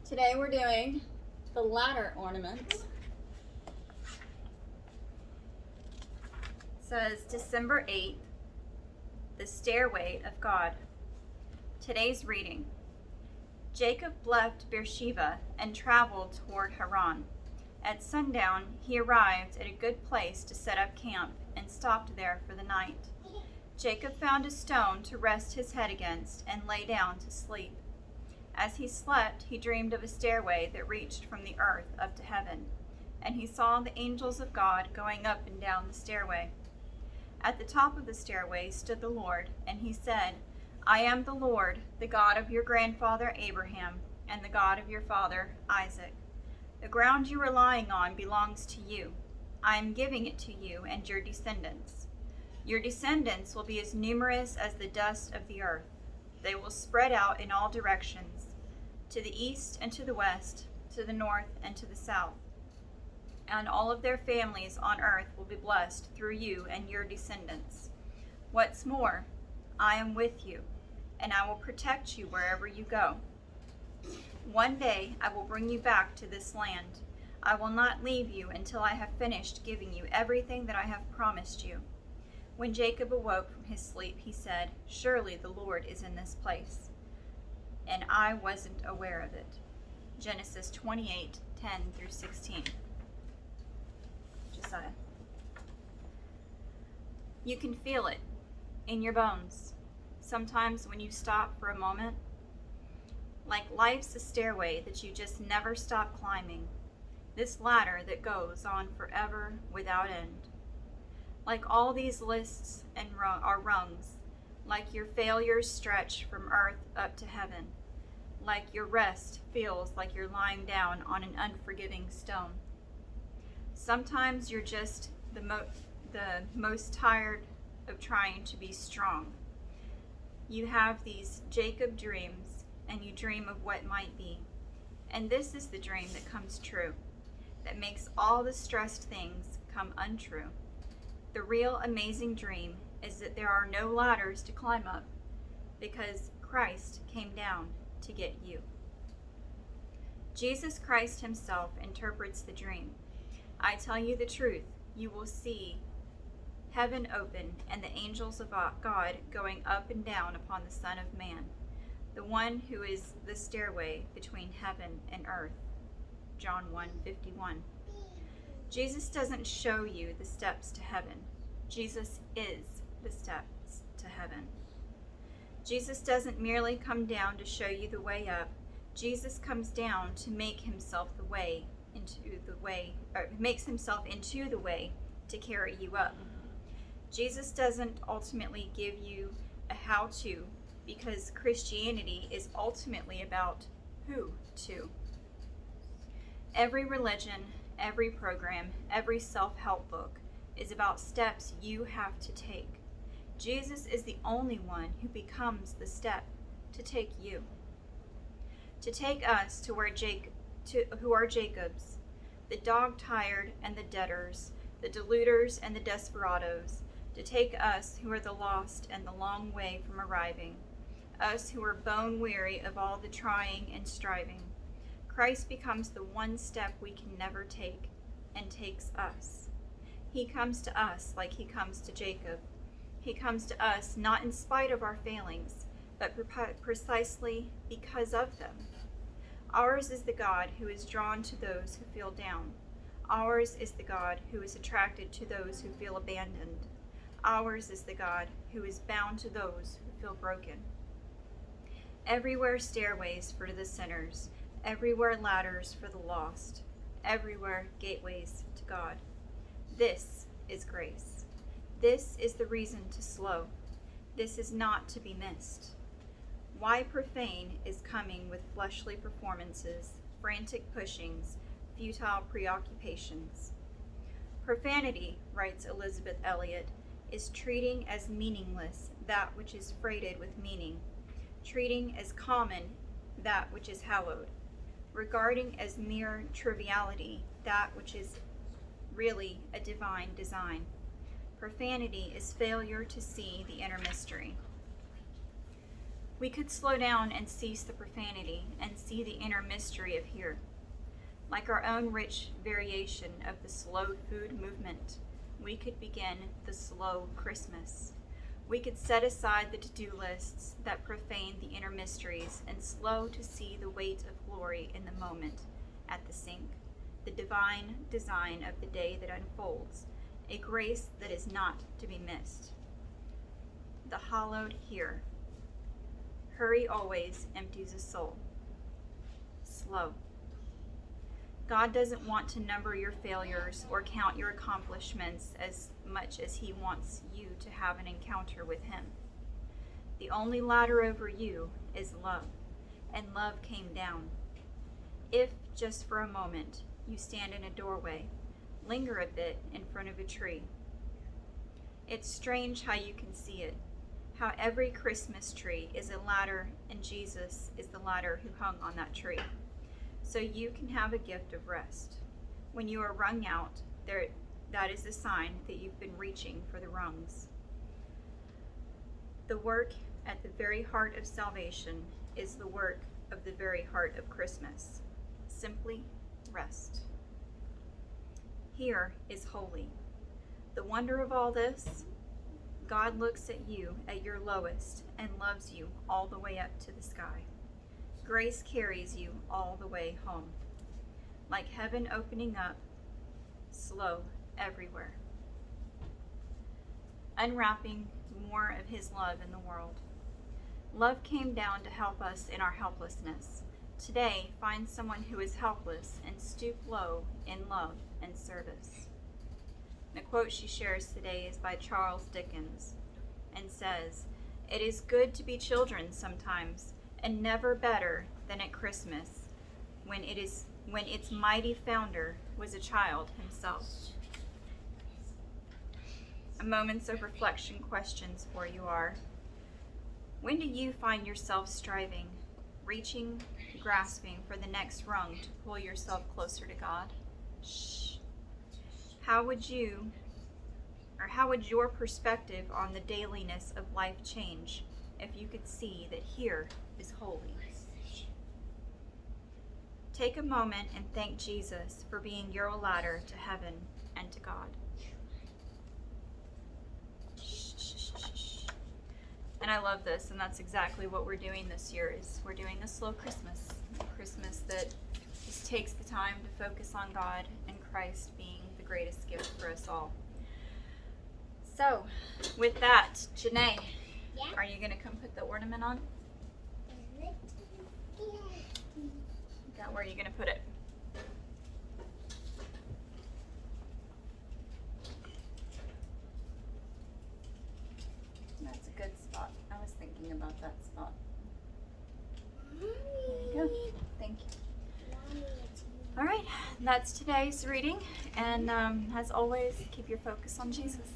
Today we're doing the ladder ornament. It says December 8th, the Stairway of God. Today's reading. Jacob left Beersheba and traveled toward Haran. At sundown, he arrived at a good place to set up camp and stopped there for the night. Jacob found a stone to rest his head against and lay down to sleep. As he slept, he dreamed of a stairway that reached from the earth up to heaven, and he saw the angels of God going up and down the stairway. At the top of the stairway stood the Lord, and he said, I am the Lord, the God of your grandfather Abraham, and the God of your father Isaac. The ground you are lying on belongs to you. I am giving it to you and your descendants. Your descendants will be as numerous as the dust of the earth. They will spread out in all directions, to the east and to the west, to the north and to the south. And all of their families on earth will be blessed through you and your descendants. What's more, I am with you, and I will protect you wherever you go. One day I will bring you back to this land. I will not leave you until I have finished giving you everything that I have promised you. When Jacob awoke from his sleep, he said, Surely the Lord is in this place, and I wasn't aware of it. Genesis 28:10-16. Josiah. You can feel it in your bones. Sometimes when you stop for a moment, like life's a stairway that you just never stop climbing, this ladder that goes on forever without end. Like all these lists and are rungs, like your failures stretch from earth up to heaven, like your rest feels like you're lying down on an unforgiving stone. Sometimes you're just the most tired of trying to be strong. You have these Jacob dreams, and you dream of what might be. And this is the dream that comes true, that makes all the stressed things come untrue. The real amazing dream is that there are no ladders to climb up, because Christ came down to get you. Jesus Christ himself interprets the dream. I tell you the truth, you will see heaven open and the angels of God going up and down upon the Son of Man, the one who is the stairway between heaven and earth. John 1:51. Jesus doesn't show you the steps to heaven. Jesus is the steps to heaven. Jesus doesn't merely come down to show you the way up. Jesus comes down to make himself makes himself into the way to carry you up. Jesus doesn't ultimately give you a how-to, because Christianity is ultimately about who to. Every religion, every program, every self-help book is about steps you have to take. Jesus is the only one who becomes the step to take you. To take us to who are Jacobs, the dog-tired and the debtors, the deluders and the desperados, to take us who are the lost and the long way from arriving, us who are bone-weary of all the trying and striving. Christ becomes the one step we can never take, and takes us. He comes to us like he comes to Jacob. He comes to us not in spite of our failings, but precisely because of them. Ours is the God who is drawn to those who feel down. Ours is the God who is attracted to those who feel abandoned. Ours is the God who is bound to those who feel broken. Everywhere stairways for the sinners, everywhere ladders for the lost, everywhere gateways to God. This is grace. This is the reason to slow. This is not to be missed. Why profane is coming with fleshly performances, frantic pushings, futile preoccupations. Profanity, writes Elizabeth Elliot, is treating as meaningless that which is freighted with meaning, treating as common that which is hallowed, regarding as mere triviality that which is really a divine design. Profanity is failure to see the inner mystery. We could slow down and cease the profanity and see the inner mystery of here. Like our own rich variation of the slow food movement, we could begin the slow Christmas. We could set aside the to-do lists that profane the inner mysteries and slow to see the weight of glory in the moment at the sink, the divine design of the day that unfolds, a grace that is not to be missed. The hallowed here. Hurry always empties a soul. Slow. God doesn't want to number your failures or count your accomplishments as much as he wants you to have an encounter with him. The only ladder over you is love, and love came down. If, just for a moment, you stand in a doorway, linger a bit in front of a tree. It's strange how you can see it, how every Christmas tree is a ladder and Jesus is the ladder who hung on that tree. So you can have a gift of rest. When you are wrung out, that is a sign that you've been reaching for the rungs. The work at the very heart of salvation is the work of the very heart of Christmas. Simply rest. Here is holy. The wonder of all this, God looks at you at your lowest and loves you all the way up to the sky. Grace carries you all the way home. Like heaven opening up, slow everywhere. Unwrapping more of his love in the world. Love came down to help us in our helplessness. Today, find someone who is helpless and stoop low in love and service. The quote she shares today is by Charles Dickens and says, "It is good to be children sometimes, and never better than at Christmas, when its mighty founder was a child himself." A moments of reflection questions for you are: when do you find yourself striving, reaching, grasping for the next rung to pull yourself closer to God? Shh. How would your perspective on the dailiness of life change if you could see that here is holy? Take a moment and thank Jesus for being your ladder to heaven and to God. And I love this, and that's exactly what we're doing this year. Is we're doing a slow Christmas, a Christmas that just takes the time to focus on God and Christ being the greatest gift for us all. So, with that, Janae, are you going to come put the ornament on? Yeah, where are you going to put it? That's a good spot. I was thinking about that spot. There you go. Thank you. All right, that's today's reading. And as always, keep your focus on Jesus.